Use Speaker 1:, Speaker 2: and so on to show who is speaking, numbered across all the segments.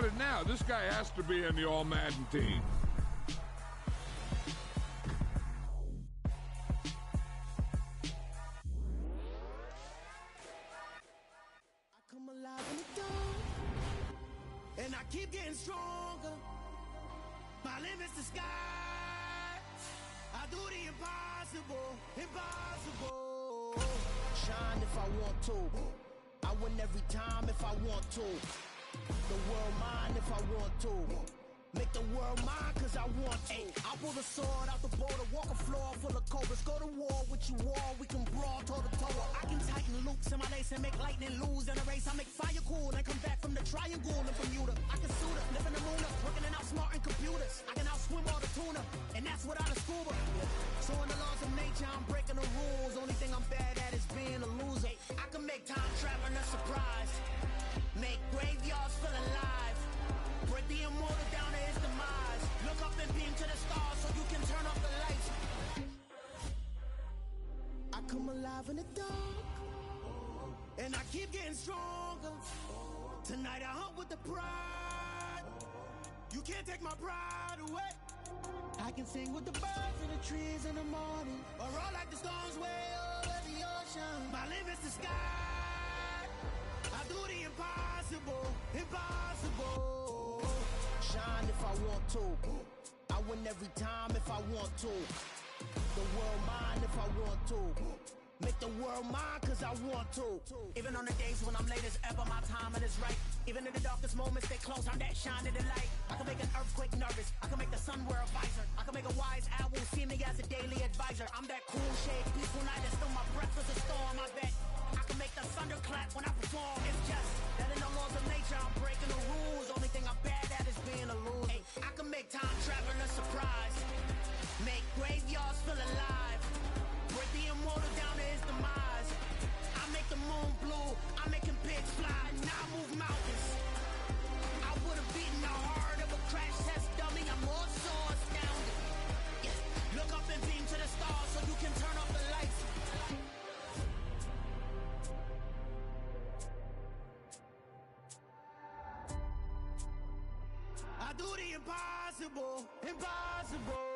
Speaker 1: at it now. This guy has to be in the All-Madden team.
Speaker 2: I come alive in the dark, and I keep getting stronger. My limit's the sky. I do the impossible, impossible. Shine if I want to. I win every time if I want to. The world mine if I want to. Make the world mine cause I want to. I pull the sword out the border, walk a floor full of cobras. Go to war with you all, we can brawl toe to toe. I can tighten loops in my lace and make lightning lose in a race. I make fire cool and come back from the triangle in Bermuda. I can suit up, live in the moon up, working and outsmarting computers. I can outswim all the tuna, and that's without a scuba. So in the laws of nature, I'm breaking the rules. Only thing I'm bad at is being a loser. I can make time traveling a surprise. Make graveyards feel alive. Break the immortal down to his demise. Look up and beam to the stars so you can turn off the lights. I come alive in the dark, and I keep getting stronger. Tonight I hunt with the pride. You can't take my pride away. I can sing with the birds and the trees in the morning, or roll like the storms way over the ocean. My limit's the sky. I do the impossible, impossible. Shine if I want to. I win every time if I want to. The world mine if I want to. Make the world mine cause I want to. Even on the days when I'm late as ever, my timing is right. Even in the darkest moments, stay close, I'm that shining the light. I can make an earthquake nervous. I can make the sun wear a visor. I can make a wise owl see me as a daily advisor. I'm that cool shade, peaceful night, and still my breath is a storm. I bet I can make the thunder clap when I perform. It's just that in the laws of nature, I'm breaking the rules. Only thing I'm bad at is being a loser. Hey, I can make time traveling a surprise. Make graveyards feel alive. Break the immortal down to his demise. I make the moon blue. I'm making pigs fly. Now I move mountains. I would have beaten the heart of a crash test dummy. I'm more so astounded. Yeah. Look up and beam to the stars so you can turn off the lights. I do the impossible, impossible.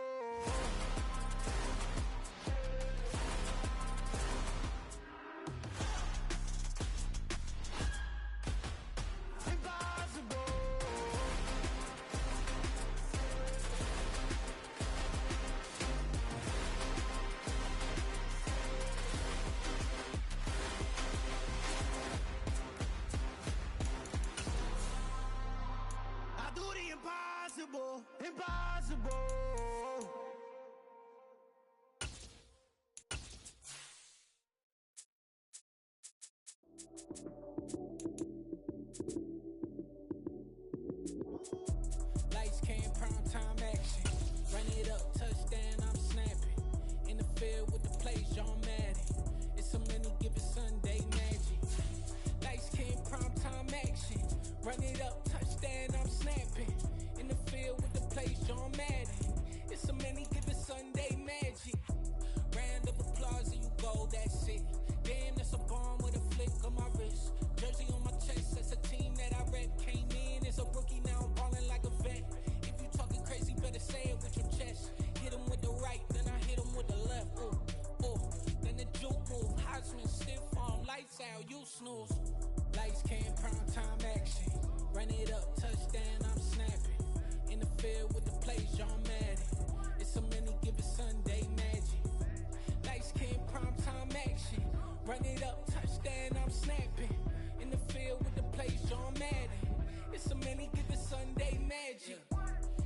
Speaker 2: Impossible, impossible.
Speaker 3: Lights came, prime time action. Run it up, touchdown, I'm snapping. In the field with the plays, John Madden. It's so many given Sunday magic. Lights came, prime time action. Run it up, touchdown, I'm snapping. In the field with the plays, John Madden. It's so many given Sunday magic. Round of applause and you go, that's it. Damn, that's a bomb with a flick on my wrist. Jersey on my chest, that's a team that I rep. Came in as a rookie, now I'm balling like a vet. If you talking crazy, better say it with your chest. Hit him with the right, then I hit him with the left. Ooh, ooh, then the juke move. Heisman stiff arm, lights out, you snooze. Lights came, prime time action. Run it up, touchdown, I'm snapping. In the field with the plays, John Madden. It's so many given Sunday magic. Lights came, prime time action. Run it up, touchdown, I'm snapping. In the field with the plays, John Madden. It's so many given Sunday magic.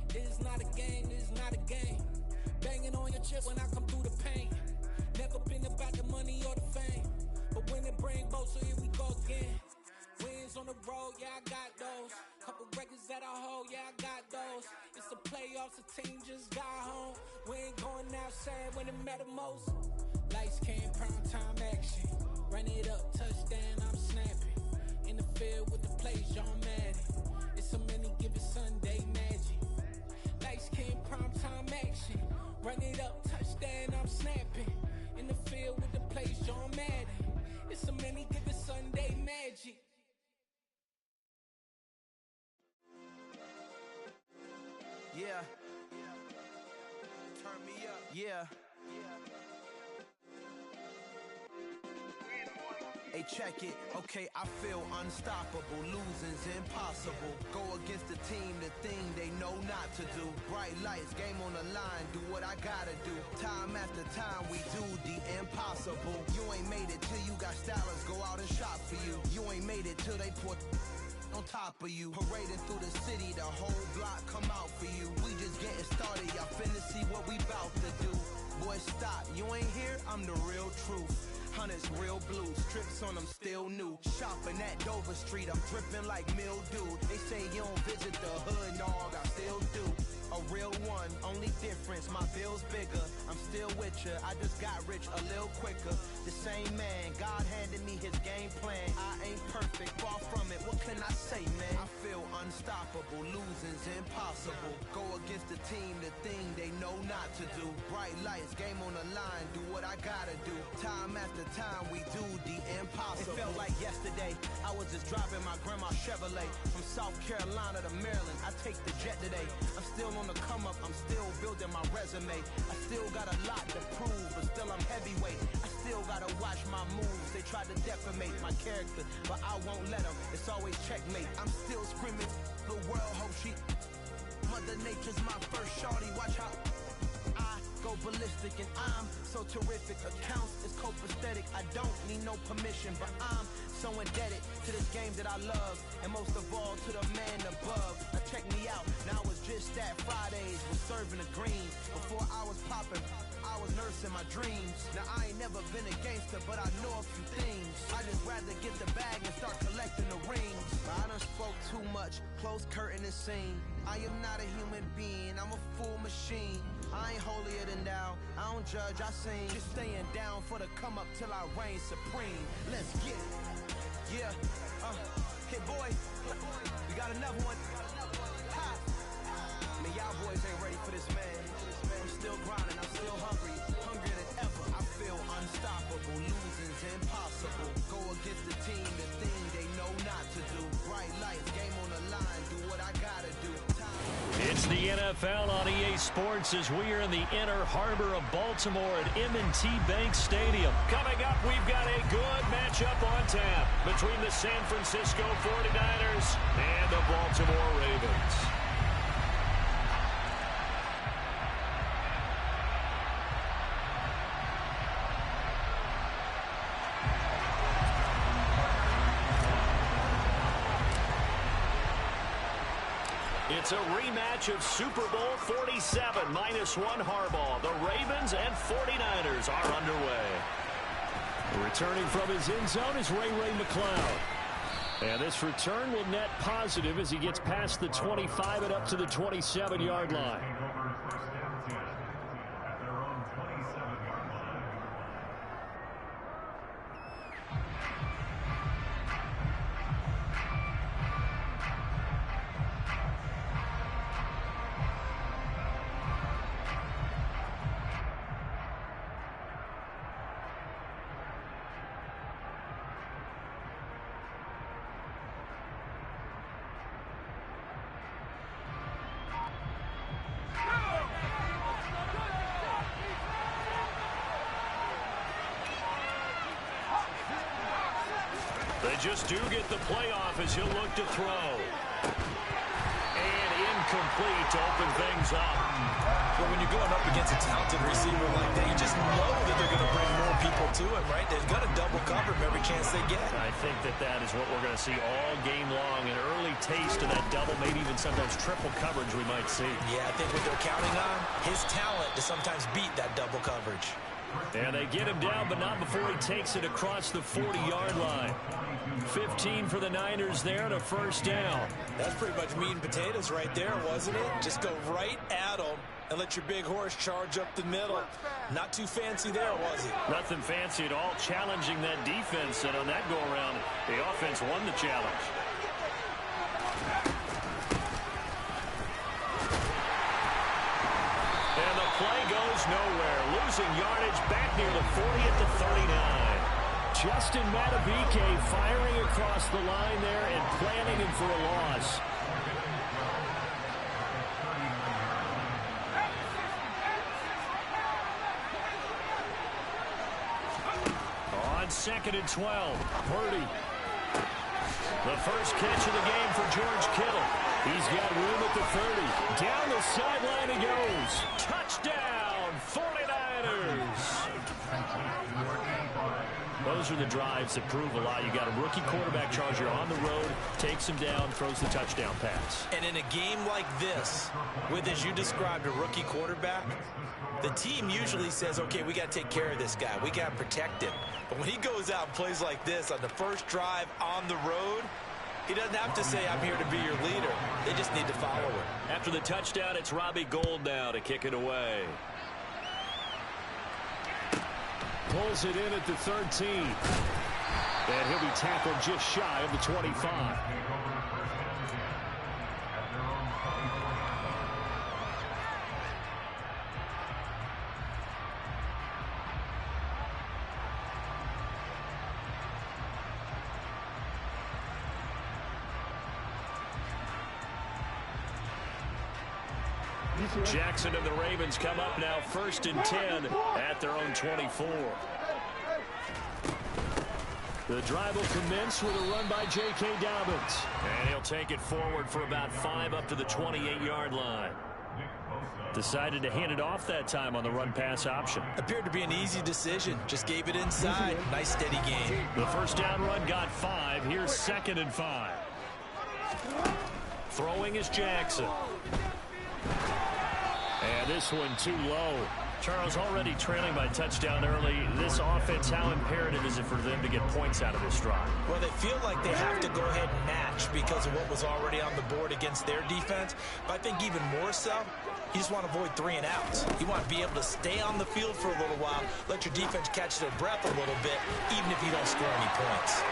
Speaker 3: This is not a game, this is not a game. Banging on your chest when I come through the pain. Never been about the money or the fame. But when it bring both, so here we go again. Wins on the road, yeah, I got those. Couple records that I hold, yeah, I got those. It's the playoffs, the team just got home. We ain't going outside when it matter most. Lights came, prime time action. Run it up, touchdown, I'm snapping. In the field with the plays, John Madden. It's so many given Sunday magic. Lights came, prime time action. Run it up, touchdown, I'm snapping. In the field with the plays, John Madden. It's so many given Sunday magic.
Speaker 2: Yeah. Turn me up. Yeah. Hey, check it. Okay, I feel unstoppable. Losing's impossible. Go against the team, the thing they know not to do. Bright lights, game on the line. Do what I gotta do. Time after time, we do the impossible. You ain't made it till you got stylers go out and shop for you. You ain't made it till they put on top of you. Parading through the city, the whole block come out for you. We just getting started, y'all finna see what we bout to do. Boy, stop, you ain't here, I'm the real truth. Hunters, real blues, strips on them still new. Shopping at Dover Street, I'm dripping like mildew. They say you don't visit the hood, dog, I still do. A real one, only difference, my bill's bigger. I'm still with ya, I just got rich a little quicker. The same man, God handed me his game plan. I ain't perfect, far from it, what can I say, man? I feel unstoppable, losing's impossible. Go against the team, the thing they know not to do. Bright lights, game on the line, do what I gotta do. Time after time, we do the impossible. It felt like yesterday, I was just driving my grandma's Chevrolet. From South Carolina to Maryland, I take the jet today. I'm still on the come up, I'm still building my resume. I still got a lot to prove, but still I'm heavyweight. I still gotta watch my moves. They tried to defamate my character, but I won't let them. It's always checkmate. I'm still screaming, the world hope she. Mother Nature's my first shorty. Watch how I go ballistic, and I'm so terrific. Accounts is copacetic. I don't need no permission, but I'm so indebted to this game that I love, and most of all to the man above. Now check me out, now it's just that Fridays was serving the greens. Before I was popping, I was nursing my dreams. Now I ain't never been a gangster, but I know a few things. I just rather get the bag and start collecting the rings. But I done spoke too much, close curtain and scene. I am not a human being, I'm a full machine. I ain't holier than thou, I don't judge, I sing. Just staying down for the come up till I reign supreme. Let's get it. Yeah, hit boy, we got another one. Ha. Man, y'all boys ain't ready for this, man. I'm still grinding, I'm still hungry, hungrier than ever. I feel unstoppable, losing's impossible. Go against the team, the thing they know not to do. Bright lights, game on the line, do what I gotta do.
Speaker 4: It's the NFL on EA Sports as we are in the inner harbor of Baltimore at M&T Bank Stadium. Coming up, we've got a good matchup on tap between the San Francisco 49ers and the Baltimore Ravens. It's a rematch of Super Bowl 47, -1 Harbaugh. The Ravens and 49ers are underway. Returning from his end zone is Ray McCloud. And this return will net positive as he gets past the 25 and up to the 27-yard line. They just do get the playoff as he'll look to throw. And incomplete to open things up.
Speaker 5: Well, when you're going up against a talented receiver like that, you just know that they're going to bring more people to him, right? They've got to double cover him every chance they get.
Speaker 4: I think that is what we're going to see all game long. An early taste of that double, maybe even sometimes triple coverage we might see.
Speaker 5: Yeah, I think what they're counting on, his talent to sometimes beat that double coverage.
Speaker 4: And they get him down, but not before he takes it across the 40-yard line. 15 for the Niners there and a first down.
Speaker 5: That's pretty much meat and potatoes right there, wasn't it? Just go right at him and let your big horse charge up the middle. Not too fancy there, was it?
Speaker 4: Nothing fancy at all, challenging that defense. And on that go-around, the offense won the challenge. And the play goes nowhere. Losing yardage back near the 40 at the 39. Justin Madubuike firing across the line there and planning him for a loss. 2nd and 12. Purdy. The first catch of the game for George Kittle. He's got room at the 30. Down the sideline he goes. Touchdown, 49ers. Those are the drives that prove a lot. You got a rookie quarterback, Charles. You're on the road, takes him down, throws the touchdown pass.
Speaker 5: And in a game like this, with, as you described, a rookie quarterback, the team usually says, okay, we got to take care of this guy. We got to protect him. But when he goes out and plays like this on the first drive on the road, he doesn't have to say, I'm here to be your leader. They just need to follow him.
Speaker 4: After the touchdown, it's Robbie Gould now to kick it away. Pulls it in at the 13. And he'll be tackled just shy of the 25. Jackson and the Ravens come up now 1st and 10 at their own 24. The drive will commence with a run by J.K. Dobbins. And he'll take it forward for about 5 up to the 28-yard line. Decided to hand it off that time on the run-pass option.
Speaker 5: Appeared to be an easy decision. Just gave it inside. Nice, steady game.
Speaker 4: The first down run got 5. Here's 2nd and 5. Throwing is Jackson. And this one too low. Charles, already trailing by touchdown early. This offense, how imperative is it for them to get points out of this drive?
Speaker 5: Well, they feel like they have to go ahead and match because of what was already on the board against their defense. But I think even more so, you just want to avoid 3 and outs. You want to be able to stay on the field for a little while, let your defense catch their breath a little bit, even if you don't score any points.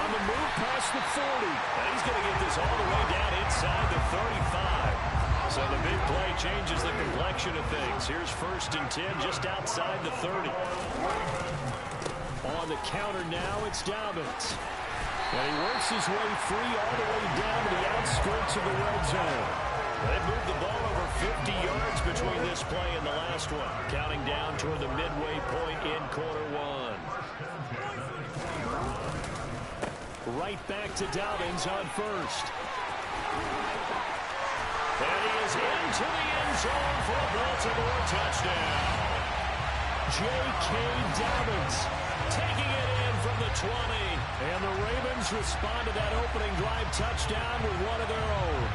Speaker 4: On the move past the 40. And he's going to get this all the way down inside the 35. So the big play changes the complexion of things. Here's 1st and 10 just outside the 30. On the counter now, it's Dobbins. And he works his way free all the way down to the outskirts of the red zone. They moved the ball over 50 yards between this play and the last one. Counting down toward the midway point in quarter 1. Right back to Dobbins on 1st. And he is into the end zone for a Baltimore touchdown. J.K. Dobbins taking it in from the 20. And the Ravens respond to that opening drive touchdown with one of their own.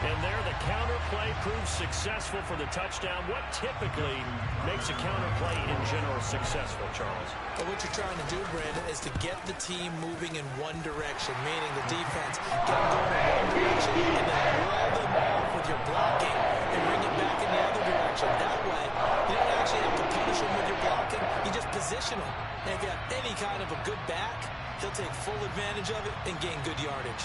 Speaker 4: And there the counter play proves successful for the touchdown. What typically makes a counter play in general successful, Charles?
Speaker 5: But what you're trying to do, Brandon, is to get the team moving in one direction, meaning the defense get them going in one direction and then wall them off with your blocking and bring it back in the other direction. That way, you don't actually have to punish them with your blocking. You just position them. And if you have any kind of a good back, he'll take full advantage of it and gain good yardage.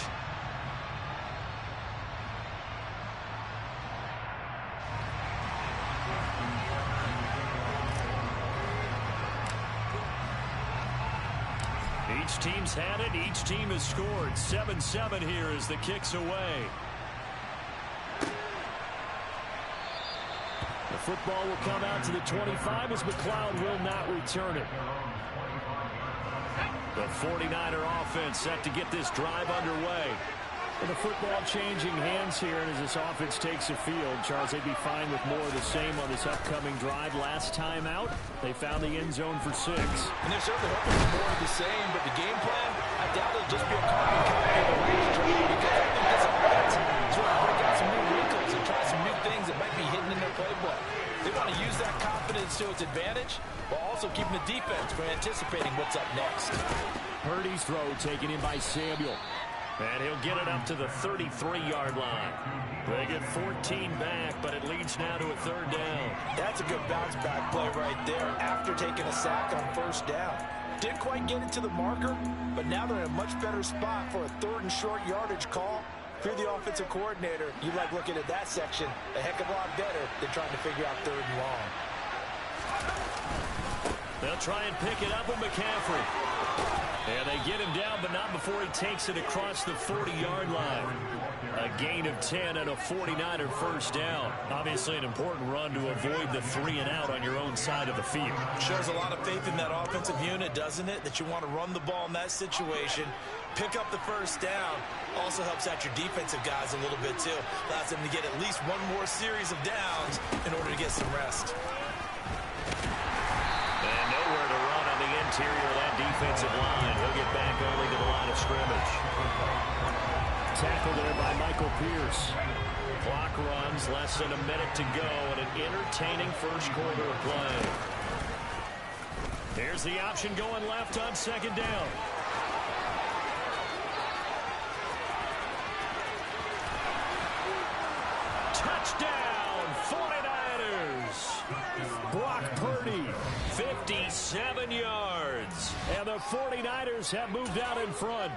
Speaker 4: Each team's had it. Each team has scored. 7-7 here as the kick's away. The football will come out to the 25 as McLeod will not return it. The 49er offense set to get this drive underway. And the football changing hands here, and as this offense takes the field, Charles, they'd be fine with more of the same on this upcoming drive. Last time out, they found the end zone for 6.
Speaker 5: And they're certainly hoping for more of the same, but the game plan, I doubt it'll just be a carbon copy of the last drive, because I think this offense is going to break out some new wrinkles and try some new things that might be hidden in their playbook. They want to use that confidence to its advantage, while also keeping the defense from anticipating what's up next.
Speaker 4: Purdy's throw taken in by Samuel. And he'll get it up to the 33-yard line. They get 14 back, but it leads now to a 3rd down.
Speaker 5: That's a good bounce-back play right there after taking a sack on 1st down. Didn't quite get it to the marker, but now they're in a much better spot for a 3rd and short yardage call. If you're the offensive coordinator, you like looking at that section a heck of a lot better than trying to figure out 3rd and long.
Speaker 4: They'll try and pick it up with McCaffrey. And they get him down, but not before he takes it across the 40-yard line. A gain of 10 and a 49er first down. Obviously an important run to avoid the 3-and-out on your own side of the field.
Speaker 5: Shows a lot of faith in that offensive unit, doesn't it? That you want to run the ball in that situation, pick up the first down. Also helps out your defensive guys a little bit, too. Allows them to get at least one more series of downs in order to get some rest.
Speaker 4: And nowhere to run on the interior of that defensive line. He'll get back only to the line of scrimmage. Tackled there by Michael Pierce. Clock runs, less than a minute to go, and an entertaining first quarter of play. Here's the option going left on second down. Touchdown, 49ers. Brock Purdy, 57 yards. And the 49ers have moved out in front.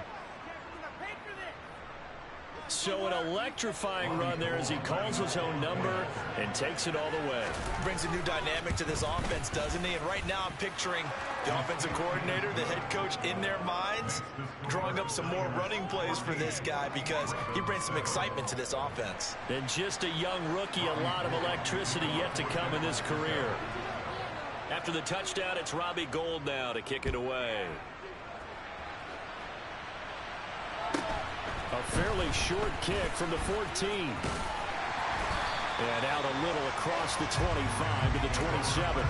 Speaker 4: So an electrifying run there as he calls his own number and takes it all the way.
Speaker 5: Brings a new dynamic to this offense, doesn't he? And right now I'm picturing the offensive coordinator, the head coach in their minds, drawing up some more running plays for this guy because he brings some excitement to this offense.
Speaker 4: And just a young rookie, a lot of electricity yet to come in this career. After the touchdown, it's Robbie Gould now to kick it away. A fairly short kick from the 14. And out a little across the 25 to the 27.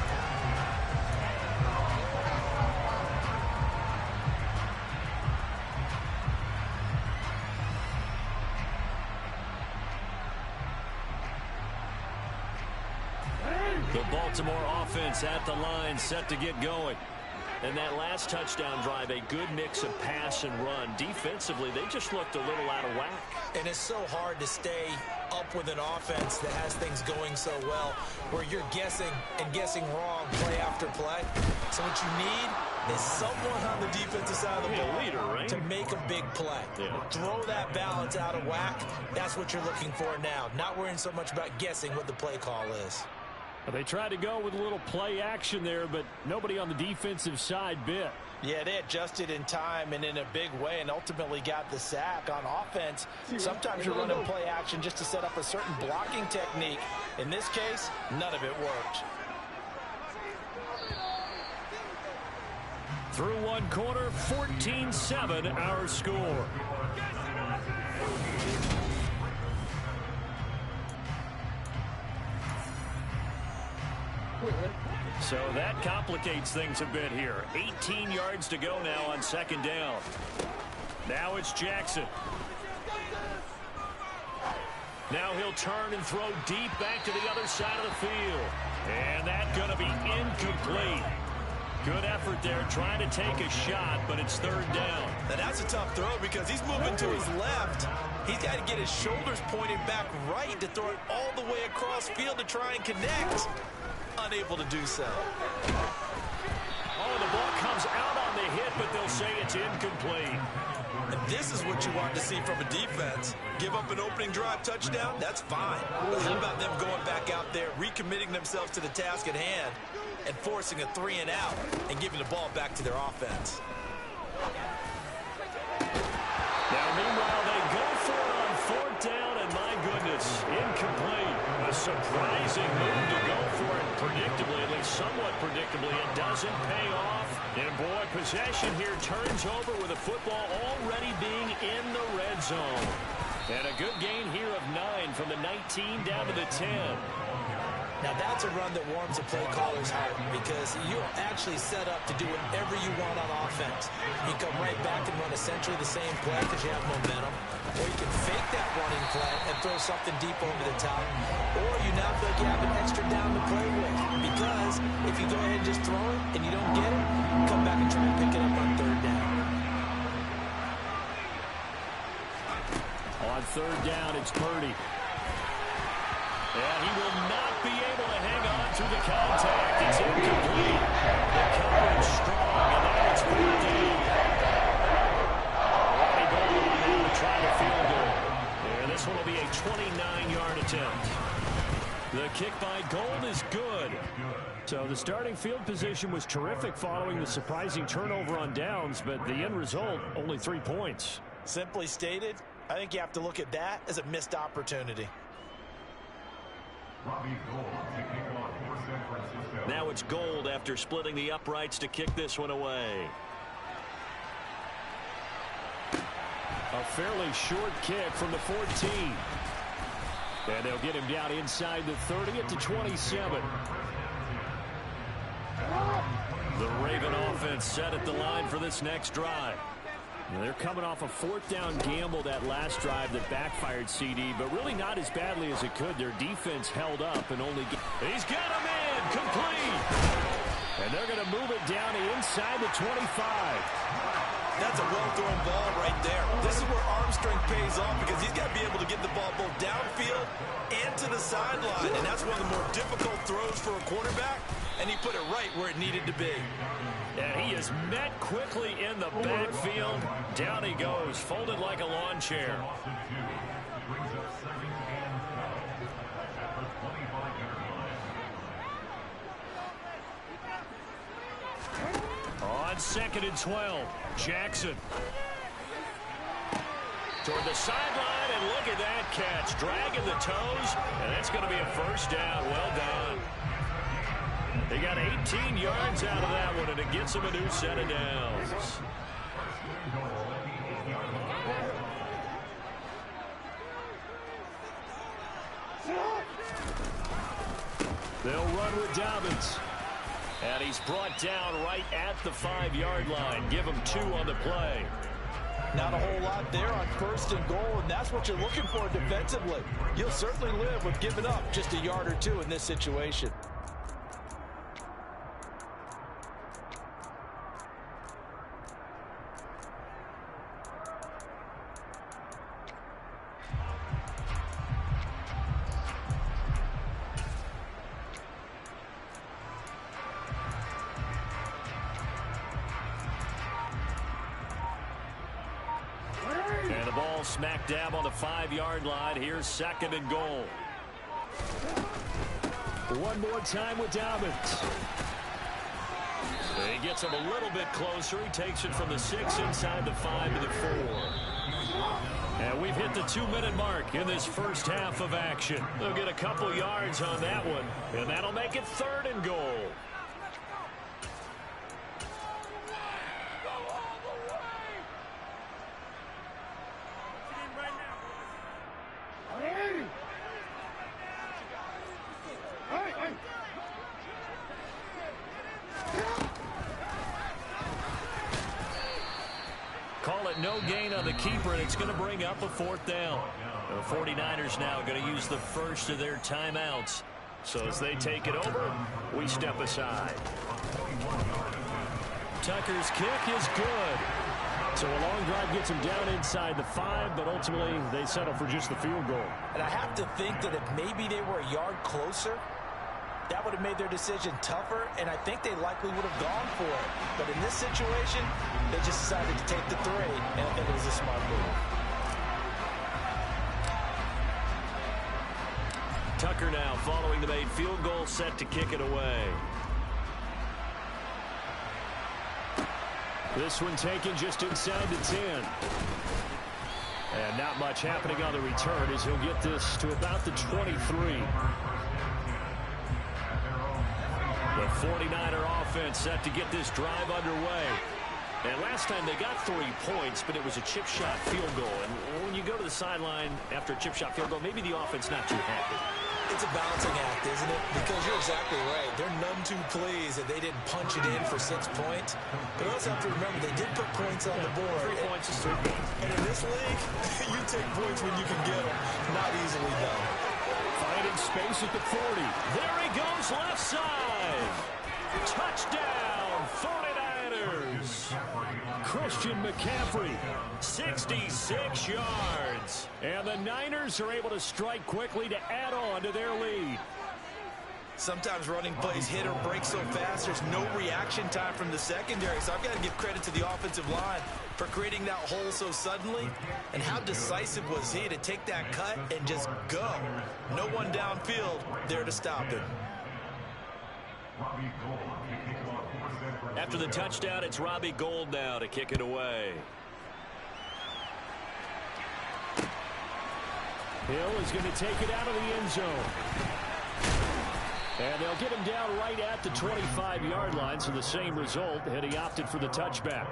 Speaker 4: The Baltimore offense at the line, set to get going. And that last touchdown drive, a good mix of pass and run. Defensively, they just looked a little out of whack.
Speaker 5: And it's so hard to stay up with an offense that has things going so well, where you're guessing and guessing wrong play after play. So what you need is someone on the defensive side of the ball
Speaker 4: leader, right?
Speaker 5: to make a big play. Yeah. Throw that balance out of whack. That's what you're looking for now. Not worrying so much about guessing what the play call is.
Speaker 4: They tried to go with a little play action there, but nobody on the defensive side bit.
Speaker 5: Yeah, they adjusted in time and in a big way and ultimately got the sack. On offense, sometimes you're running play action just to set up a certain blocking technique. In this case, none of it worked.
Speaker 4: Through one quarter, 14-7 our score. So that complicates things a bit here. 18 yards to go now on second down. Now it's Jackson. Now he'll turn and throw deep back to the other side of the field. And that's going to be incomplete. Good effort there, trying to take a shot, but it's third down.
Speaker 5: Now that's a tough throw because he's moving to his left. He's got to get his shoulders pointed back right to throw it all the way across field to try and connect. Unable to do so.
Speaker 4: Oh, the ball comes out on the hit, but they'll say it's incomplete.
Speaker 5: And this is what you want to see from a defense. Give up an opening drive touchdown, that's fine. But how about them going back out there, recommitting themselves to the task at hand, and forcing a 3-and-out and giving the ball back to their offense.
Speaker 4: Now, meanwhile, they go for it on fourth down, and my goodness, incomplete. A surprising move to go for it predictably, at least somewhat predictably. It doesn't pay off. And, boy, possession here turns over with the football already being in the red zone. And a good gain here of 9 from the 19 down to the 10.
Speaker 5: Now that's a run that warms the play caller's heart because you're actually set up to do whatever you want on offense. You can come right back and run essentially the same play because you have momentum. Or you can fake that running play and throw something deep over the top. Or you now feel like you have an extra down to play with. Because if you go ahead and just throw it and you don't get it, come back and try and pick it up on third down.
Speaker 4: On third down, it's Purdy. And he will not be able to hang on through the contact. It's incomplete. The coverage strong, and now it's brought down. Robbie Gould now to try the field goal. And this one will be a 29-yard attempt. The kick by Gold is good. So the starting field position was terrific following the surprising turnover on downs, but the end result, only 3 points.
Speaker 5: Simply stated, I think you have to look at that as a missed opportunity.
Speaker 4: Now it's Gold after splitting the uprights to kick this one away. A fairly short kick from the 14. And they'll get him down inside the 30 at the 27. The Raven offense set at the line for this next drive. They're coming off a 4th down gamble that last drive that backfired CD, but really not as badly as it could. Their defense held up and only... He's got him in! Complete! And they're going to move it down to inside the 25.
Speaker 5: That's a well-thrown ball right there. This is where arm strength pays off because he's got to be able to get the ball both downfield and to the sideline. And that's one of the more difficult throws for a quarterback, and he put it right where it needed to be.
Speaker 4: And he is met quickly in the backfield. Down he goes, folded like a lawn chair. On 2nd and 12, Jackson. Toward the sideline, and look at that catch. Dragging the toes, and that's going to be a first down. Well done. They got 18 yards out of that one, and it gets them a new set of downs. They'll run with Dobbins. And he's brought down right at the 5-yard line. Give him 2 on the play.
Speaker 5: Not a whole lot there on 1st and goal, and that's what you're looking for defensively. You'll certainly live with giving up just a yard or 2 in this situation.
Speaker 4: And the ball smack dab on the 5-yard line. Here's 2nd and goal. One more time with Dobbins. He gets him a little bit closer. He takes it from the 6 inside the 5 to the 4. And we've hit the 2-minute mark in this first half of action. They'll get a couple yards on that one, and that'll make it 3rd and goal. Call it no gain on the keeper, and it's going to bring up a 4th down. The 49ers now going to use the first of their timeouts. So as they take it over, we step aside. Tucker's kick is good. So a long drive gets him down inside the 5, but ultimately they settle for just the field goal.
Speaker 5: And I have to think that if maybe they were a yard closer, that would have made their decision tougher, and I think they likely would have gone for it. But in this situation, they just decided to take the 3, and I think it was a smart move.
Speaker 4: Tucker now following the made field goal, set to kick it away. This one taken just inside the 10. And not much happening on the return as he'll get this to about the 23. The 49er offense set to get this drive underway. And last time they got 3 points, but it was a chip shot field goal. And when you go to the sideline after a chip shot field goal, maybe the offense not too happy.
Speaker 5: It's a balancing act, isn't it? Because you're exactly right. They're none too pleased that they didn't punch it in for 6 points. But you also have to remember they did put points on the board.
Speaker 4: 3 points is 3 points.
Speaker 5: And in this league, you take points when you can get them. Not easily done.
Speaker 4: Finding space at the 40. There he goes, left side. Touchdown, 49ers. Christian McCaffrey, 66 yards. And the Niners are able to strike quickly to add on to their lead.
Speaker 5: Sometimes running plays hit or break so fast, there's no reaction time from the secondary. So I've got to give credit to the offensive line for creating that hole so suddenly. And how decisive was he to take that cut and just go? No one downfield there to stop him.
Speaker 4: After the touchdown, it's Robbie Gould now to kick it away. Hill is going to take it out of the end zone. And they'll get him down right at the 25-yard line, so the same result had he opted for the touchback.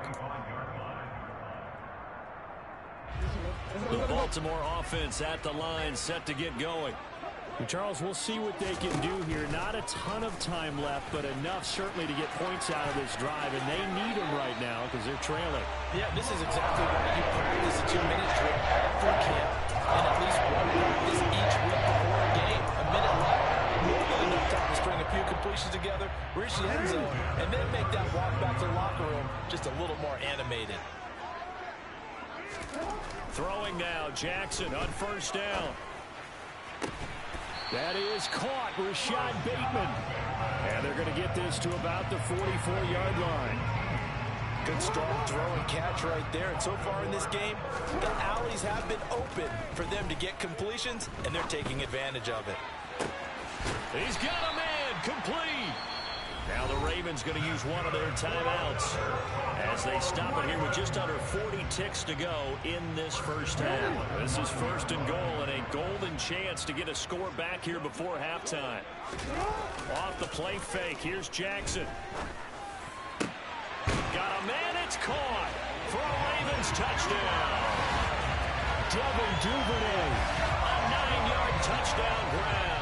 Speaker 4: The Baltimore offense at the line, set to get going. And Charles, we'll see what they can do here. Not a ton of time left, but enough certainly to get points out of this drive, and they need them right now because they're trailing.
Speaker 5: Yeah, this is exactly why you practice a 2-minute drill for camp, and at least one practice each week before a game. A minute left, more than enough time to string a few completions together, reach the end zone, and then make that walk back to the locker room just a little more animated.
Speaker 4: Throwing now, Jackson on first down. That is caught, Rashad Bateman. And they're going to get this to about the 44-yard line.
Speaker 5: Good strong throw and catch right there. And so far in this game, the alleys have been open for them to get completions, and they're taking advantage of it.
Speaker 4: He's got a man, complete. Now the Ravens going to use one of their timeouts as they stop it here with just under 40 ticks to go in this first half. This is first and goal and a golden chance to get a score back here before halftime. Off the play fake, here's Jackson. Got a man, it's caught for a Ravens touchdown. Devin Duvernay, a 9-yard touchdown grab.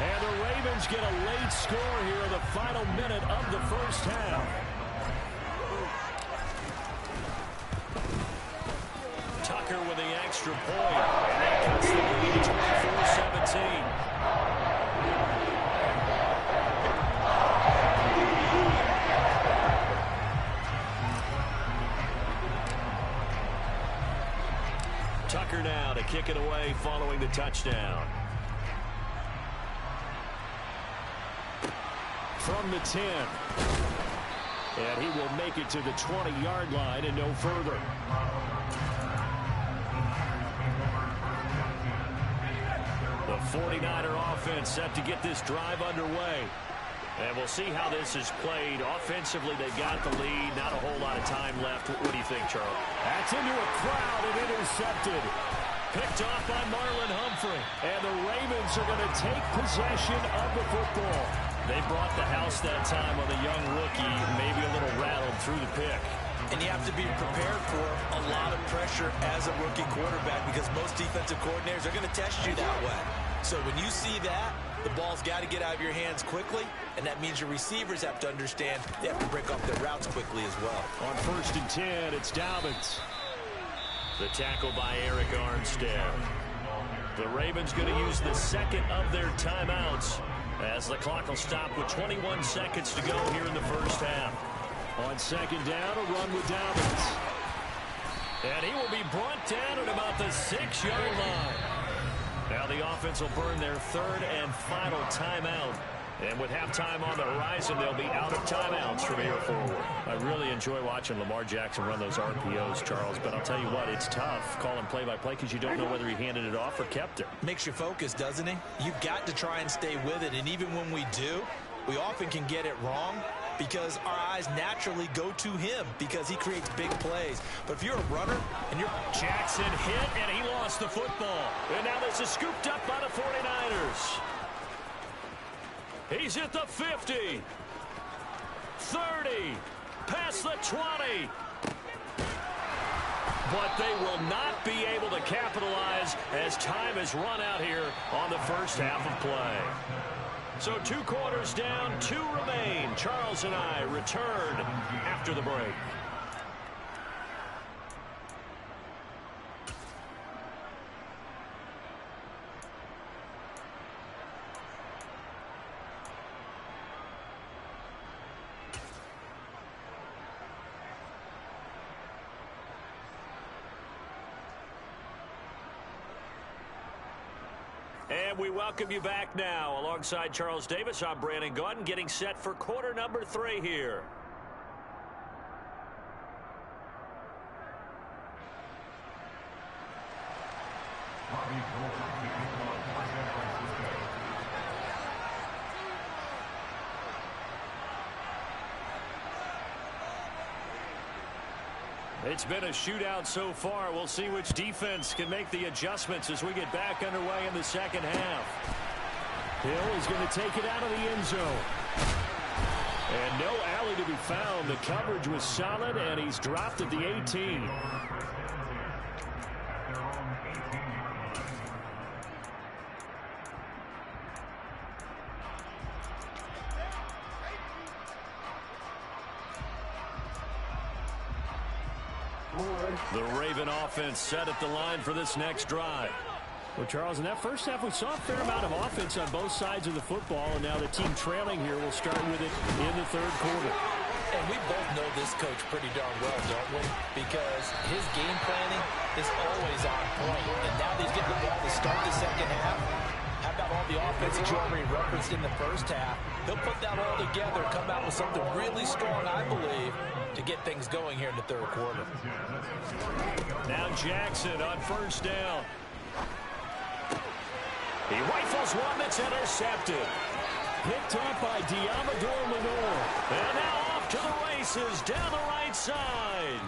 Speaker 4: And the Ravens get a late score here in the final minute of the first half. Tucker with the extra point. And that cuts the lead to 24-17. Tucker now to kick it away following the touchdown. From the 10. And he will make it to the 20-yard line and no further. The 49er offense set to get this drive underway. And we'll see how this is played. Offensively, they got the lead. Not a whole lot of time left. What do you think, Charles?
Speaker 6: That's into a crowd and intercepted.
Speaker 4: Picked off by Marlon Humphrey. And the Ravens are going to take possession of the football. They brought the house that time on the young rookie, maybe a little rattled through the pick.
Speaker 5: And you have to be prepared for a lot of pressure as a rookie quarterback because most defensive coordinators are going to test you that way. So when you see that, the ball's got to get out of your hands quickly, and that means your receivers have to understand they have to break off their routes quickly as well.
Speaker 4: On first and 10, it's Dobbins. The tackle by Eric Armstead. The Ravens going to use the second of their timeouts as the clock will stop with 21 seconds to go here in the first half. On second down, a run with Dobbins. And he will be brought down at about the 6-yard line. Now the offense will burn their third and final timeout. And with halftime on the horizon, they'll be out of timeouts from here forward. I really enjoy watching Lamar Jackson run those RPOs, Charles, but I'll tell you what, it's tough calling play-by-play because you don't know whether he handed it off or kept it.
Speaker 5: Makes you focus, doesn't he? You've got to try and stay with it, and even when we do, we often can get it wrong because our eyes naturally go to him because he creates big plays. But if you're a runner and you're...
Speaker 4: Jackson hit, and he lost the football. And now this is scooped up by the 49ers. He's at the 50, 30, past the 20. But they will not be able to capitalize as time has run out here on the first half of play. So 2 quarters down, 2 remain. Charles and I return after the break. And we welcome you back now. Alongside Charles Davis, I'm Brandon Gaudin, getting set for quarter number 3 here. It's been a shootout so far. We'll see which defense can make the adjustments as we get back underway in the second half. Hill is going to take it out of the end zone. And no alley to be found. The coverage was solid, and he's dropped at the 18. The Raven offense set at the line for this next drive. Well, Charles, in that first half, we saw a fair amount of offense on both sides of the football, and now the team trailing here will start with it in the third quarter.
Speaker 5: And we both know this coach pretty darn well, don't we? Because his game planning is always on point. And now that he's getting the ball to start the second half, how about all the offense that you already referenced in the first half? He'll put that all together, come out with something really strong, I believe, to get things going here in the third quarter.
Speaker 4: Now Jackson on first down. He rifles one that's intercepted.
Speaker 6: Picked up by Diamador Lenore.
Speaker 4: And now off to the races down the right side.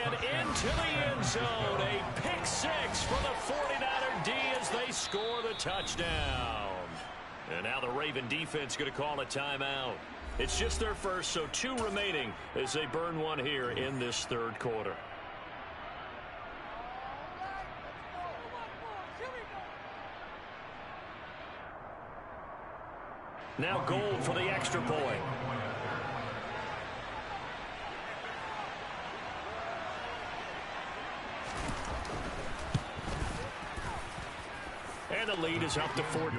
Speaker 4: And into the end zone. A pick six for the 49er D as they score the touchdown. And now the Raven defense going to call a timeout. It's just their first, so 2 remaining as they burn one here in this third quarter. Now Gold for the extra point. And the lead is up to 14.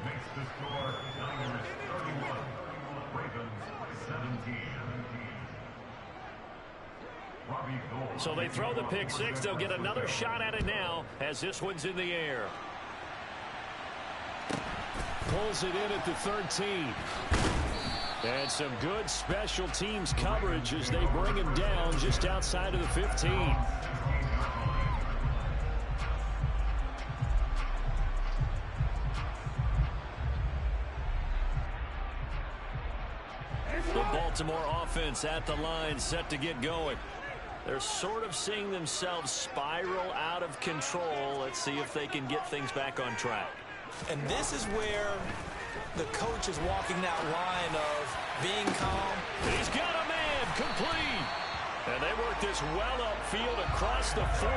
Speaker 7: Makes the score Niners 31, Ravens 17.
Speaker 4: So they throw the pick six. They'll get another shot at it now as this one's in the air.
Speaker 6: Pulls it in at the 13. And some good special teams coverage as they bring him down just outside of the 15.
Speaker 4: The Baltimore offense at the line, set to get going. They're sort of seeing themselves spiral out of control. Let's see if they can get things back on track.
Speaker 5: And this is where the coach is walking that line of being calm.
Speaker 4: He's got a man complete. And they work this well upfield across the 45.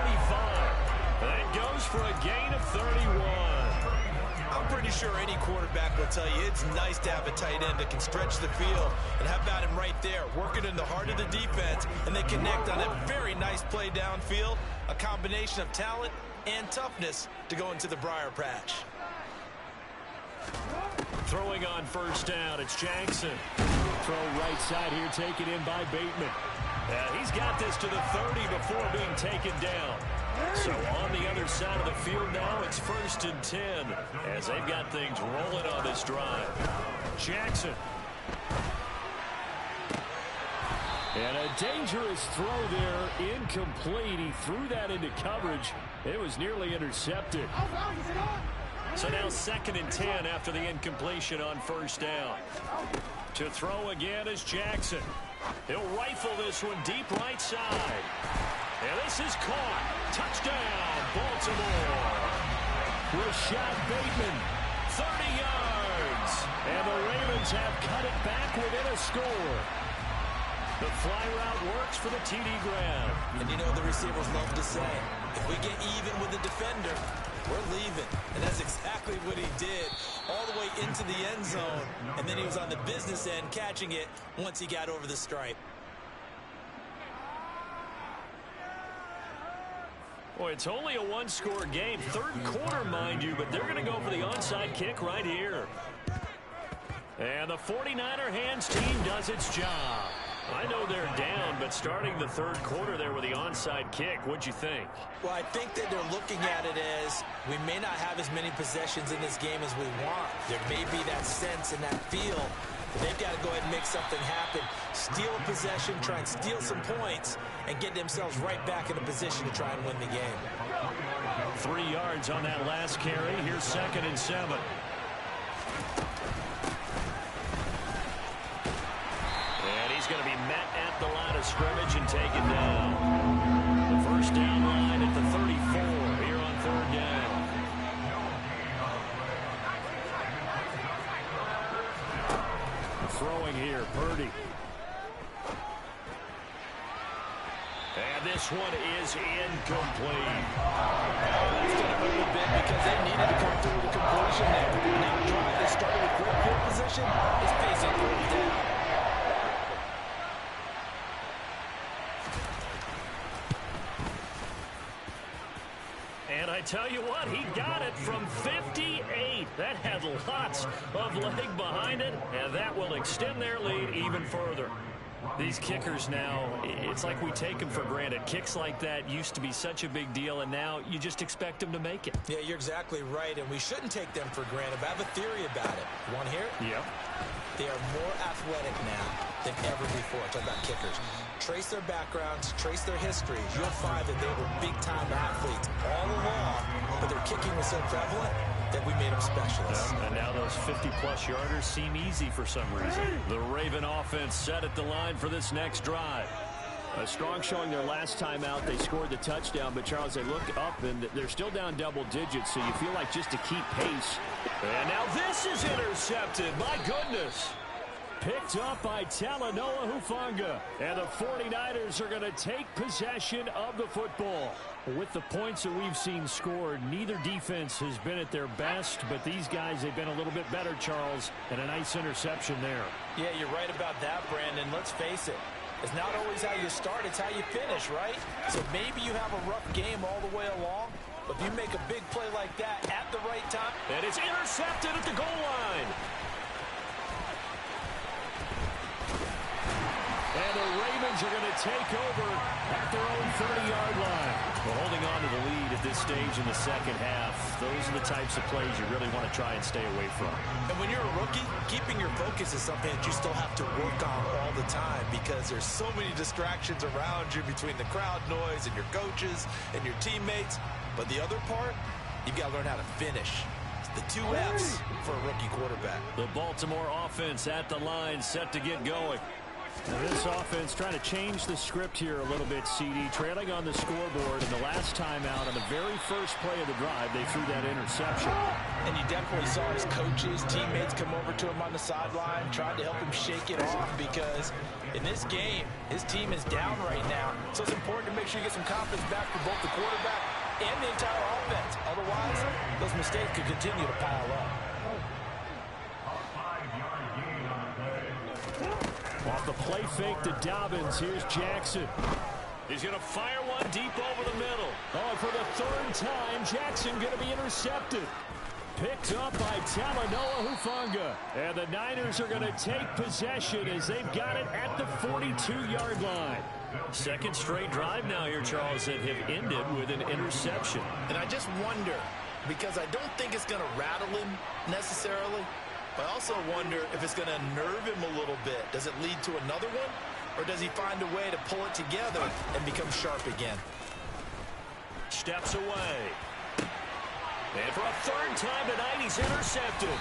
Speaker 4: That goes for a gain of 31.
Speaker 5: I'm pretty sure any quarterback will tell you it's nice to have a tight end that can stretch the field. And how about him right there, working in the heart of the defense, and they connect on a very nice play downfield, a combination of talent and toughness to go into the briar patch.
Speaker 4: Throwing on first down, it's Jackson.
Speaker 6: Throw right side here, taken in by Bateman.
Speaker 4: He's got this to the 30 before being taken down. So on the other side of the field now, it's 1st and 10 as they've got things rolling on this drive. Jackson.
Speaker 6: And a dangerous throw there, incomplete. He threw that into coverage. It was nearly intercepted.
Speaker 4: So now 2nd and 10 after the incompletion on first down. To throw again is Jackson. He'll rifle this one deep right side. And this is caught. Touchdown, Baltimore.
Speaker 6: Rashad Bateman.
Speaker 4: 30 yards.
Speaker 6: And the Ravens have cut it back within a score.
Speaker 4: The fly route works for the TD grab.
Speaker 5: And you know the receivers love to say, if we get even with the defender, we're leaving. And that's exactly what he did, all the way into the end zone. And then he was on the business end catching it once he got over the stripe.
Speaker 4: Boy, it's only a one-score game. Third quarter, mind you, but they're going to go for the onside kick right here. And the 49er hands team does its job.
Speaker 6: I know they're down, but starting the third quarter there with the onside kick, what'd you think?
Speaker 5: Well, I think that they're looking at it as we may not have as many possessions in this game as we want. There may be that sense and that feel. But they've got to go ahead and make something happen. Steal a possession, try and steal some points, and get themselves right back in a position to try and win the game.
Speaker 6: 3 yards on that last carry. Here's 2nd and 7. And he's going to be met at the line of scrimmage and taken down. The first down line at the 34 here on 3rd down. Throwing here, Purdy. And this one is incomplete.
Speaker 5: That's going to hurt a bit because they needed to come through with a completion there. Now drive that started with great field position is facing 3rd down.
Speaker 6: And I tell you what, he got it from 58. That had lots of leg behind it, and that will extend their lead even further. These kickers now, it's like we take them for granted. Kicks like that used to be such a big deal, and now you just expect them to make it.
Speaker 5: Yeah, you're exactly right, and we shouldn't take them for granted. But I have a theory about it. You want to hear it?
Speaker 6: Yep.
Speaker 5: They are more athletic now than ever before. Talk about kickers. Trace their backgrounds, trace their histories. You'll find that they were big-time athletes all along, but their kicking was so prevalent that we made them specialists.
Speaker 6: And now those 50-plus yarders seem easy for some reason. The Raven offense set at the line for this next drive. A strong showing their last time out. They scored the touchdown, but Charles, they look up and they're still down double digits, so you feel like just to keep pace. And now this is intercepted. My goodness. Picked up by Talanoa Hufanga. And the 49ers are going to take possession of the football. With the points that we've seen scored, neither defense has been at their best, but these guys, they've been a little bit better, Charles, and a nice interception there.
Speaker 5: Yeah, you're right about that, Brandon. Let's face it. It's not always how you start, it's how you finish, right? So maybe you have a rough game all the way along, but if you make a big play like that at the right time.
Speaker 6: And it's intercepted at the goal line. And the Ravens are going to take over at their own 30-yard line. Well, holding on to the lead at this stage in the second half, those are the types of plays you really want to try and stay away from.
Speaker 5: And when you're a rookie, keeping your focus is something that you still have to work on all the time because there's so many distractions around you between the crowd noise and your coaches and your teammates. But the other part, you've got to learn how to finish. The 2 F's for a rookie quarterback.
Speaker 6: The Baltimore offense at the line, set to get going. Now this offense trying to change the script here a little bit, CD. Trailing on the scoreboard, and the last time out on the very first play of the drive, they threw that interception.
Speaker 5: And you definitely saw his coaches, teammates come over to him on the sideline, tried to help him shake it off because in this game, his team is down right now. So it's important to make sure you get some confidence back for both the quarterback and the entire offense. Otherwise, those mistakes could continue to pile up.
Speaker 6: Off the play fake to Dobbins, here's Jackson. He's going to fire one deep over the middle. Oh, for the 3rd time, Jackson going to be intercepted. Picked up by Talanoa Hufanga. And the Niners are going to take possession as they've got it at the 42-yard line. Second straight drive now here, Charles, that have ended with an interception.
Speaker 5: And I just wonder, because I don't think it's going to rattle him necessarily, but I also wonder if it's going to nerve him a little bit. Does it lead to another one? Or does he find a way to pull it together and become sharp again?
Speaker 6: Steps away. And for a 3rd time tonight, he's intercepted.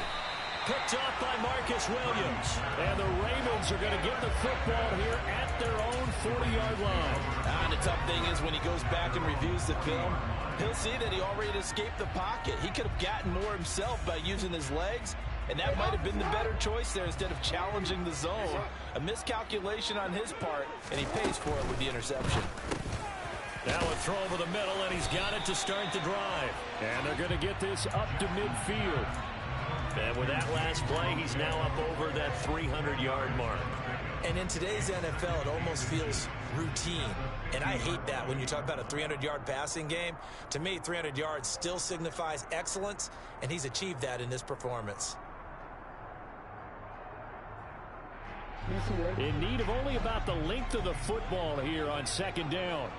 Speaker 6: Picked up by Marcus Williams. And the Ravens are going to get the football here at their own 40-yard line.
Speaker 5: And the tough thing is when he goes back and reviews the film, he'll see that he already escaped the pocket. He could have gotten more himself by using his legs. And that might have been the better choice there instead of challenging the zone. A miscalculation on his part, and he pays for it with the interception.
Speaker 6: Now a throw over the middle, and he's got it to start the drive. And they're going to get this up to midfield. And with that last play, he's now up over that 300-yard mark.
Speaker 5: And in today's NFL, it almost feels routine. And I hate that when you talk about a 300-yard passing game. To me, 300 yards still signifies excellence, and he's achieved that in this performance.
Speaker 6: In need of only about the length of the football here on second down.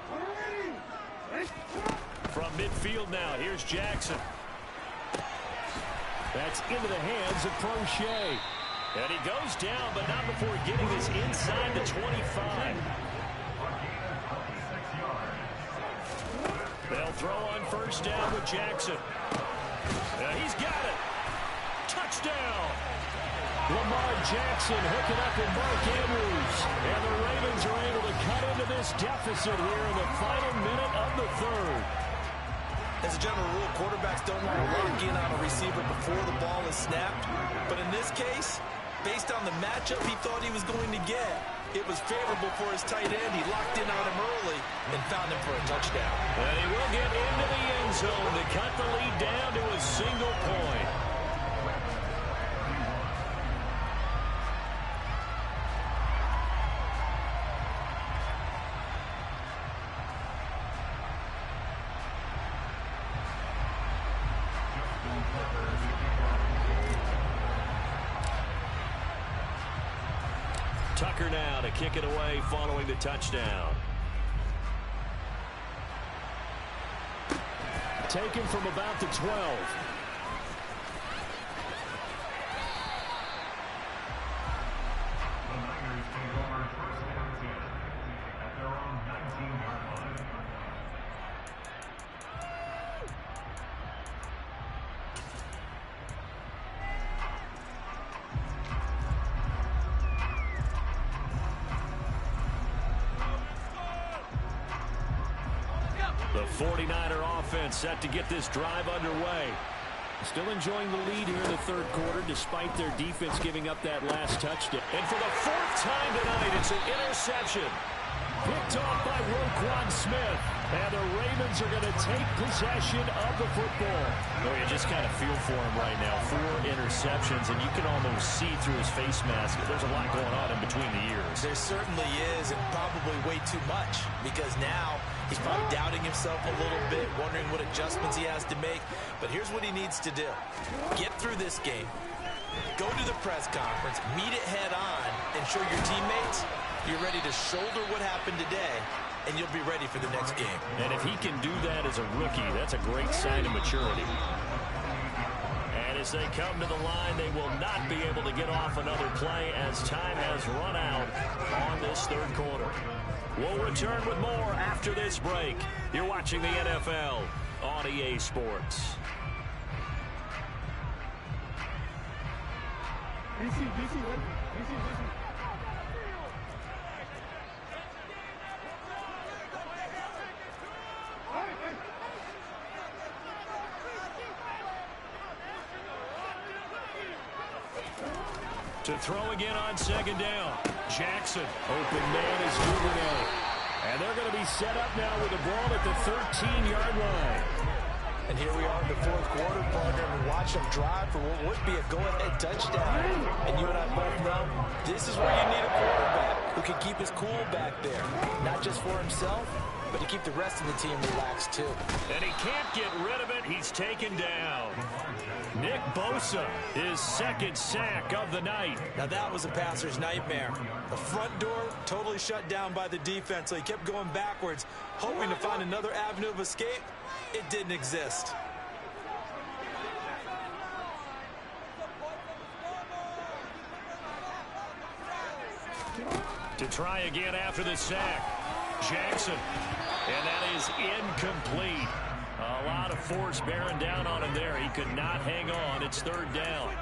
Speaker 6: From midfield now, here's Jackson. That's into the hands of Prochet. And he goes down, but not before getting this inside the 25. They'll throw on first down with Jackson. He's got it. Touchdown. Lamar Jackson hooking up with Mark Andrews. And the Ravens are able to cut into this deficit here in the final minute of the third.
Speaker 5: As a general rule, quarterbacks don't want to lock in on a receiver before the ball is snapped. But in this case, based on the matchup he thought he was going to get, it was favorable for his tight end. He locked in on him early and found him for a touchdown.
Speaker 6: And he will get into the end zone to cut the lead down to a single point. Tucker now to kick it away following the touchdown. Taken from about the 12.
Speaker 7: The Niners take over first and 10 at their own 19-yard line.
Speaker 6: The 49er offense set to get this drive underway. Still enjoying the lead here in the third quarter despite their defense giving up that last touchdown. And for the fourth time tonight, it's an interception. Picked off by Roquan Smith. And the Ravens are going to take possession of the football. Oh, you just kind of feel for him right now. 4 interceptions, and you can almost see through his face mask. There's a lot going on in between the ears.
Speaker 5: There certainly is, and probably way too much, because now he's probably doubting himself a little bit, wondering what adjustments he has to make. But here's what he needs to do. Get through this game. Go to the press conference, meet it head on, and show your teammates you're ready to shoulder what happened today, and you'll be ready for the next game.
Speaker 6: And if he can do that as a rookie, that's a great sign of maturity. And as they come to the line, they will not be able to get off another play as time has run out on this third quarter. We'll return with more after this break. You're watching the NFL on EA Sports. To throw again on second down. Jackson. Open man is Duvernay. And they're going to be set up now with the ball at the 13-yard line.
Speaker 5: And here we are in the fourth quarter, partner, and watch them drive for what would be a go-ahead touchdown. And you and I both know this is where you need a quarterback who can keep his cool back there. Not just for himself, but to keep the rest of the team relaxed too.
Speaker 6: And he can't get rid of it. He's taken down. Nick Bosa, his second sack of the night.
Speaker 5: Now that was a passer's nightmare. The front door totally shut down by the defense, so he kept going backwards, hoping to find another avenue of escape. It didn't exist.
Speaker 6: To try again after the sack. Jackson. And that is incomplete. A lot of force bearing down on him there. He could not hang on. It's third down.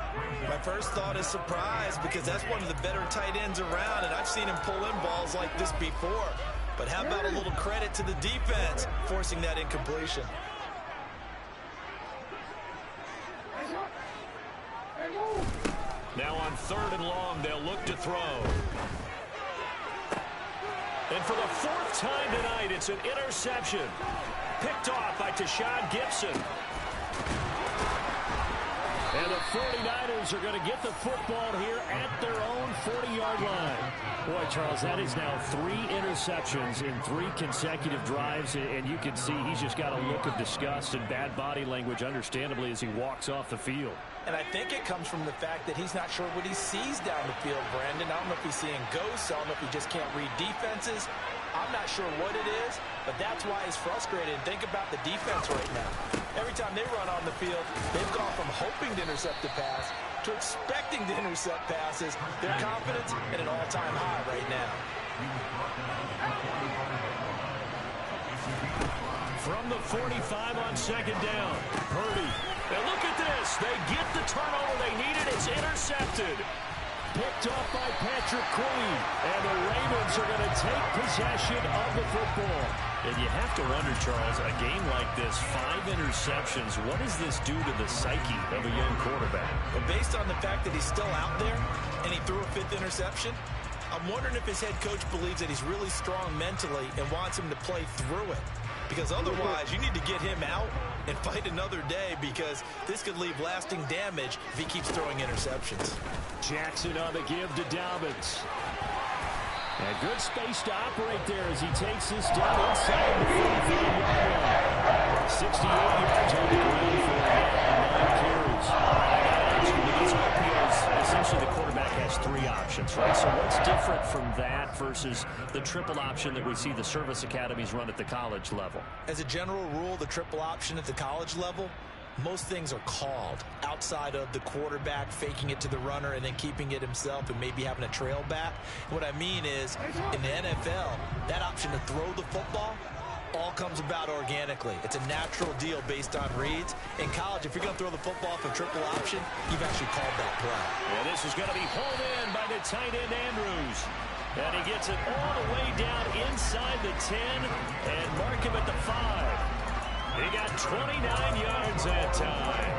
Speaker 5: My first thought is surprise, because that's one of the better tight ends around, and I've seen him pull in balls like this before. But how about a little credit to the defense forcing that incompletion?
Speaker 6: Now on third and long, they'll look to throw. And for the fourth time tonight, it's an interception. Picked off by Tashawn Gibson. And the 49ers are going to get the football here at their own 40-yard line. Boy, Charles, that is now 3 interceptions in 3 consecutive drives, and you can see he's just got a look of disgust and bad body language, understandably, as he walks off the field.
Speaker 5: And I think it comes from the fact that he's not sure what he sees down the field, Brandon. I don't know if he's seeing ghosts. I don't know if he just can't read defenses. I'm not sure what it is, but that's why he's frustrated. And think about the defense right now. Every time they run on the field, they've gone from hoping to intercept the pass to expecting to intercept passes. Their confidence at an all-time high right now.
Speaker 6: From the 45 on second down, Purdy. And look at this. They get the turnover they needed. It's intercepted. Picked off by Patrick Queen. And the Ravens are going to take possession of the football. And you have to wonder, Charles, a game like this, 5 interceptions, what does this do to the psyche of a young quarterback?
Speaker 5: Well, based on the fact that he's still out there and he threw a 5th interception, I'm wondering if his head coach believes that he's really strong mentally and wants him to play through it. Because otherwise, you need to get him out and fight another day, because this could leave lasting damage if he keeps throwing interceptions.
Speaker 6: Jackson on the give to Dobbins. And good space to operate there as he takes this down inside the 45-yard line. 68 yards on the ground for 9 carries. With these RPOs, essentially the quarterback has 3 options, right? So what's different from that versus the triple option that we see the service academies run at the college level?
Speaker 5: As a general rule, the triple option at the college level, most things are called outside of the quarterback faking it to the runner and then keeping it himself and maybe having a trail back. What I mean is, in the NFL, that option to throw the football all comes about organically. It's a natural deal based on reads. In college, if you're going to throw the football for triple option, you've actually called that play.
Speaker 6: And this is going to be pulled in by the tight end Andrews. And he gets it all the way down inside the 10 and mark him at the 5. He got 29 yards that time.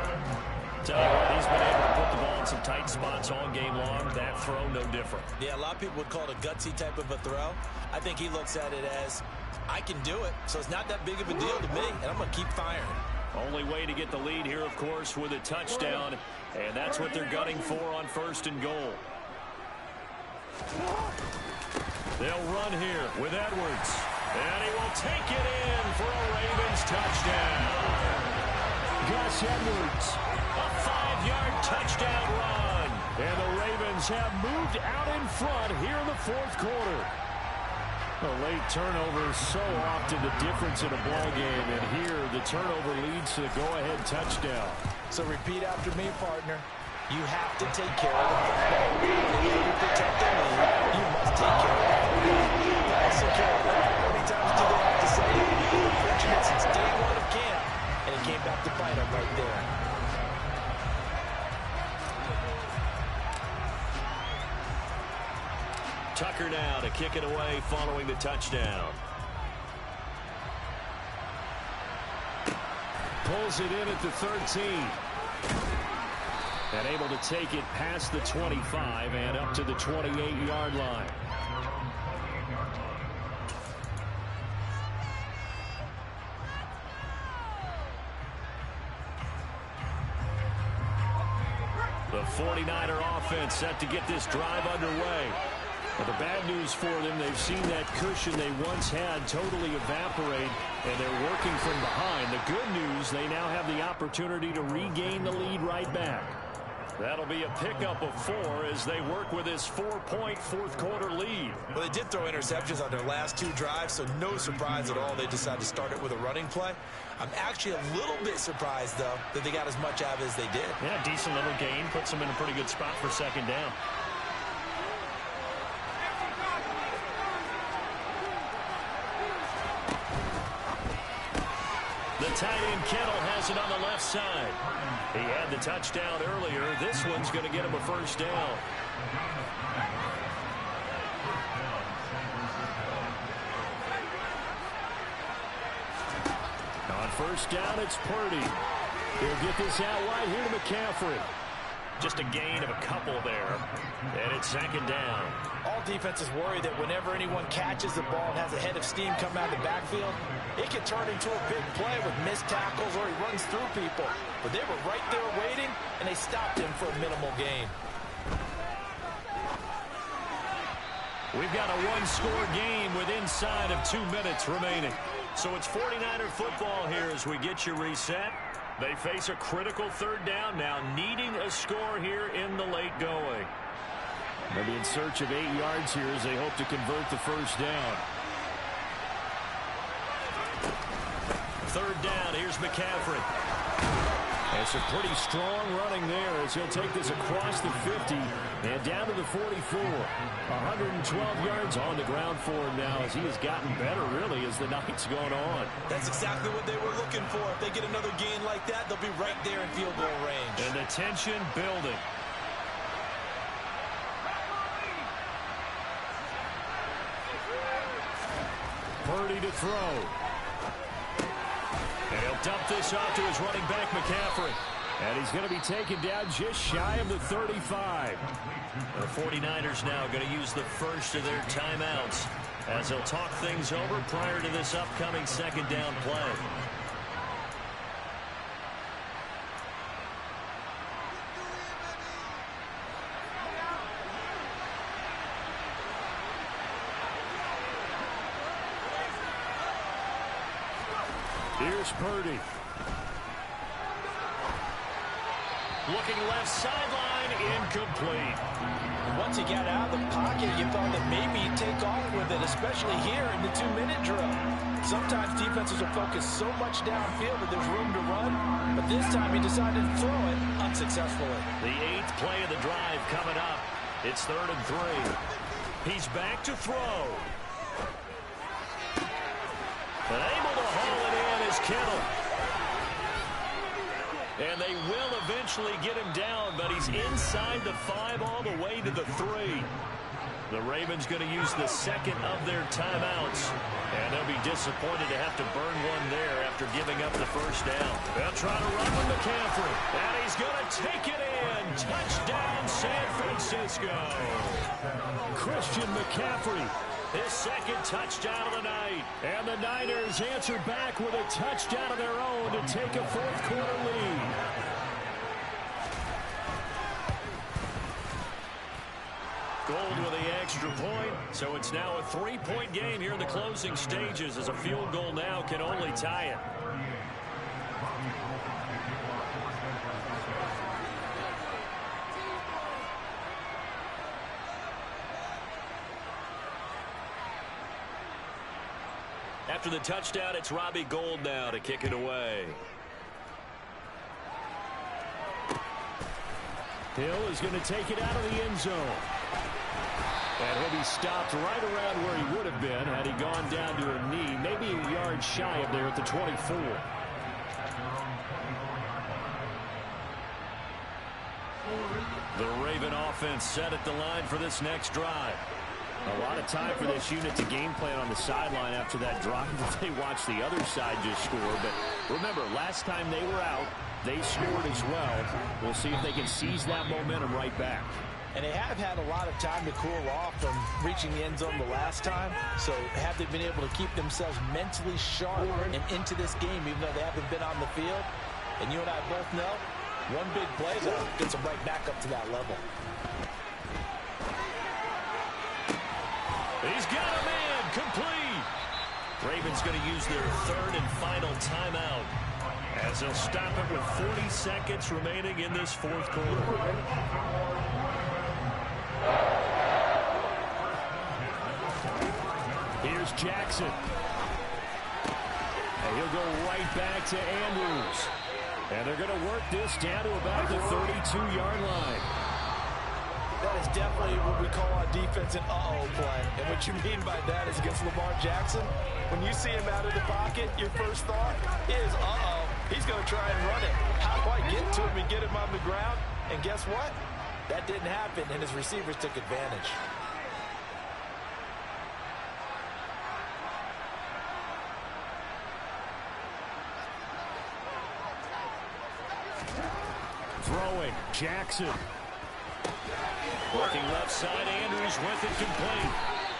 Speaker 6: Tell you what, he's been able to put the ball in some tight spots all game long. That throw, no different.
Speaker 5: Yeah, a lot of people would call it a gutsy type of a throw. I think he looks at it as, I can do it, so it's not that big of a deal to me, and I'm going to keep firing.
Speaker 6: Only way to get the lead here, of course, with a touchdown, and that's what they're gunning for on 1st and goal. They'll run here with Edwards. And he will take it in for a Ravens touchdown. Gus Edwards, a 5-yard touchdown run. And the Ravens have moved out in front here in the 4th quarter. A late turnover is so often the difference in a ball game. And here, the turnover leads to the go-ahead touchdown.
Speaker 5: So repeat after me, partner. You have to take care of the football. In order to protect the lead, you must take care of the football. Also care of it. How many times do they have to say it? Fortunate since day 1 of camp, and he came back to fight him right there.
Speaker 6: Tucker now to kick it away following the touchdown. Pulls it in at the 13. And able to take it past the 25 and up to the 28-yard line. The 49er offense set to get this drive underway. But the bad news for them, they've seen that cushion they once had totally evaporate, and they're working from behind. The good news, they now have the opportunity to regain the lead right back. That'll be a pickup of 4 as they work with this 4-point 4th quarter lead.
Speaker 5: Well, they did throw interceptions on their last 2 drives, so no surprise at all they decided to start it with a running play. I'm actually a little bit surprised, though, that they got as much out of it as they did.
Speaker 6: Yeah, decent little gain. Puts them in a pretty good spot for 2nd down. The tight end Kittle has it on the left side. He had the touchdown earlier. This one's going to get him a 1st down. On 1st down, it's Purdy. He'll get this out wide here to McCaffrey. Just a gain of a couple there. And it's second down.
Speaker 5: All defenses worry that whenever anyone catches the ball and has a head of steam come out of the backfield, it can turn into a big play with missed tackles or he runs through people. But they were right there waiting, and they stopped him for a minimal gain.
Speaker 6: We've got a one-score game with inside of 2 minutes remaining. So it's 49er football here as we get you reset. They face a critical third down now, needing a score here in the late going. They'll be in search of 8 yards here as they hope to convert the first down. Third down, here's McCaffrey. And some pretty strong running there as he'll take this across the 50 and down to the 44. 112 yards on the ground for him now as he has gotten better, really, as the night's gone on.
Speaker 5: That's exactly what they were looking for. If they get another gain like that, they'll be right there in field goal range.
Speaker 6: And the tension building. Purdy to throw. And he'll dump this off to his running back, McCaffrey. And he's going to be taken down just shy of the 35. The 49ers now going to use the first of their timeouts as they'll talk things over prior to this upcoming second down play. Here's Purdy. Looking left sideline, incomplete.
Speaker 5: Once he got out of the pocket, you thought that maybe he'd take off with it, especially here in the 2-minute drill. Sometimes defenses are focused so much downfield that there's room to run, but this time he decided to throw it unsuccessfully.
Speaker 6: The 8th play of the drive coming up. It's 3rd and 3. He's back to throw. And able to haul it in is Kittle. And they will eventually get him down, but he's inside the 5 all the way to the 3. The Ravens going to use the second of their timeouts, and they'll be disappointed to have to burn one there after giving up the first down. They'll try to run with McCaffrey, and he's going to take it in. Touchdown, San Francisco. Christian McCaffrey, his second touchdown of the night. And the Niners answer back with a touchdown of their own to take a fourth-quarter lead. Gold with the extra point, so it's now a 3-point game here in the closing stages as a field goal now can only tie it. After the touchdown, it's Robbie Gould now to kick it away. Hill is going to take it out of the end zone. And he'll be stopped right around where he would have been had he gone down to a knee, maybe a yard shy of there at the 24. The Raven offense set at the line for this next drive. A lot of time for this unit to game plan on the sideline after that drive that they watched the other side just score. But remember, last time they were out, they scored as well. We'll see if they can seize that momentum right back.
Speaker 5: And they have had a lot of time to cool off from reaching the end zone the last time. So have they been able to keep themselves mentally sharp and into this game, even though they haven't been on the field? And you and I both know, one big play, though, gets them right back up to that level.
Speaker 6: He's got a man, complete. Ravens going to use their third and final timeout as they'll stop it with 40 seconds remaining in this fourth quarter. Here's Jackson. And he'll go right back to Andrews. And they're going to work this down to about the 32-yard line.
Speaker 5: That is definitely what we call on defense an uh-oh play. And what you mean by that is against Lamar Jackson, when you see him out of the pocket, your first thought is, uh-oh, he's going to try and run it. How do I get to him and get him on the ground? And guess what? That didn't happen, and his receivers took advantage.
Speaker 6: Throwing. point. Jackson. Working left side, Andrews with it complete.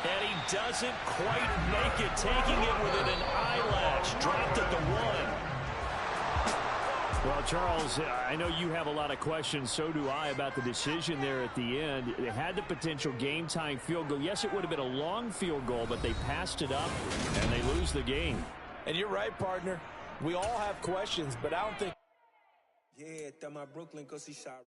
Speaker 6: And he doesn't quite make it, taking it within an eyelash. Dropped at the 1. Well, Charles, I know you have a lot of questions. So do I about the decision there at the end. They had the potential game-tying field goal. Yes, it would have been a long field goal, but they passed it up, and they lose the game.
Speaker 5: And you're right, partner. We all have questions, but I don't think...
Speaker 8: Yeah, my Brooklyn because he shot...